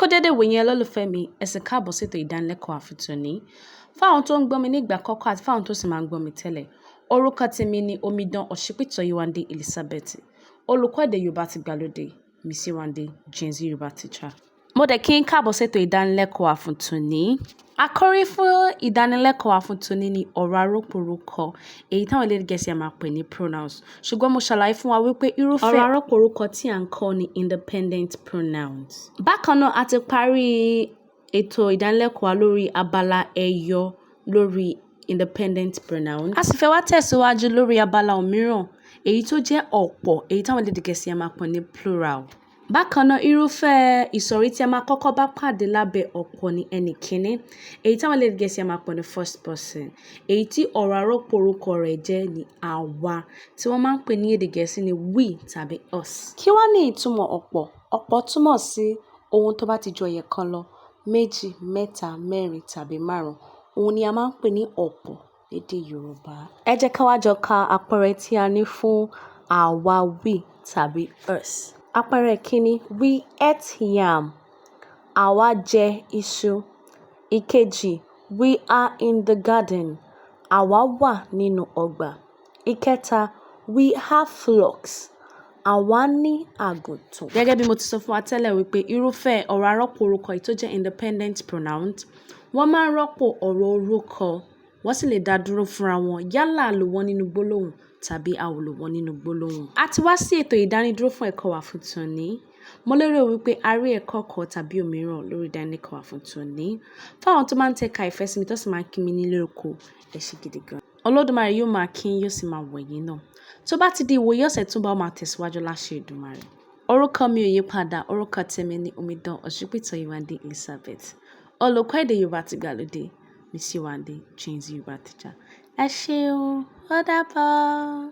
Kó dédé wò yẹn lólùfẹ́ mi, ẹ sì káàbọ̀ sí ètò ìdánilẹ́kọ̀ọ́ àfitòní. Fáwọn tó ń gbọ́ mi nígbà àkọ́kọ́ àti fáwọn tó sì máa ń gbọ́ mi tẹ́lẹ̀, orúkọ tèmi ni Omidan Ọ̀ṣípìtọ́yewande Elizabeth, olùkọ́ èdè Yorùbá ti gbàlódé, Miss Yewande, Gen Z Yorùbá teacher. Mo dẹ̀ kí n káàbọ̀ sí ètò ìdánilẹ́kọ̀ọ́ àfitòní. Àkòrí fún ìdánilẹ́kọ̀ọ́ àfitòní ni ọ̀rọ̀ àrọ́pò-orúkọ, èyí táwọn elédè Gẹ̀ẹ́sì máa pè ní pronouns. Ṣùgbọ́n mo ṣàlàyé fún wa wípé irúfẹ́ ọ̀rọ̀ àrọ́pò-orúkọ tí à ń kọ́ ni independent pronouns. Bákan náà, a ti parí ètò ìdánilẹ́kọ̀ọ́ wa lórí abala ẹyọ lórí independent pronouns. A sì fẹ́ wá tẹ̀síwájú lórí abala òmíràn, èyí tó jẹ́ ọ̀pọ̀, èyí táwọn elédè Gẹ̀ẹ́sì máa pè ní plural. Bákan náà, irúfẹ́ ìsọ̀rí tí a máa kọ́kọ́ bá pàdé lábẹ́ ọ̀pọ̀ ni ẹni kìíní, èyí táwọn elédè Gẹ̀ẹ́sì máa pè ní first person, èyí tí ọ̀rọ̀ àrọ́pò-orúkọ rẹ̀ jẹ́ ní àwa, tí wọ́n máa ń pè ní èdè Gẹ̀ẹ́sì ní we tàbí us. Kí wá ní ìtumọ̀ ọ̀pọ̀? Ọ̀pọ̀ túmọ̀ sí ohun tó bá ti ju ẹyọ kan lọ, méjì, mẹ́ta, mẹ́rin tàbí márùn-ún. Òun ni a máa ń pè ní ọ̀pọ̀ lédè Yorùbá. Ẹ jẹ́ ká wá jọ ka àpẹẹrẹ tí a ní fún àwa we tàbí us. Àpẹẹrẹ kìíní, we ate yam. Àwa jẹ iṣu. Ìkejì, we are in the garden. Àwa wà nínú ọgbà. Ìkẹta, we have flocks. Àwa ní àgùntàn. Gẹ́gẹ́ bí mo ti sọ fún wa tẹ́lẹ̀ wípé irúfẹ́ ọ̀rọ̀ àrọ́pò-orúkọ yìí tó jẹ́ independent pronouns, wọ́n máa ń rọ́pò ọ̀rọ̀ orúkọ, wọ́n sì lè dá dúró fúnra wọn, yálà a lò wọ́n nínú gbólóhùn tàbí a ò lò wọ́n nínú gbólóhùn. A ti wá sí ètò ìdánidúró fún ẹ̀kọ́ wa fún tòní. Mo lérò wípé a rí ẹ̀kọ́ kan tàbí òmíràn lórí ìdánilẹ́kọ̀ọ́ wa fún tòní. Fáwọn tó máa ń tẹ̀ka ìfẹ́ sí mi tó sì máa ń kí mi nílé oko, ẹ ṣé gidi gan. Olódùmarè yóò máa kí yín, yóò sì máa wọ̀ yín náà. Tó bá ti di ìwòye ọ̀sẹ̀ tó bá máa tẹ̀síwájú láṣẹ Èdùmàrè. Orúkọ mi ò yí padà, orúkọ tèmi ni Omidan Ọ̀ṣípìtọ́yewande Elizabeth, olùkọ́ èdè Yorùbá ti gbàlódé, Miss Yewande, Gen Z Yorùbá teacher. Ẹ ṣé o, ó dàbọ̀.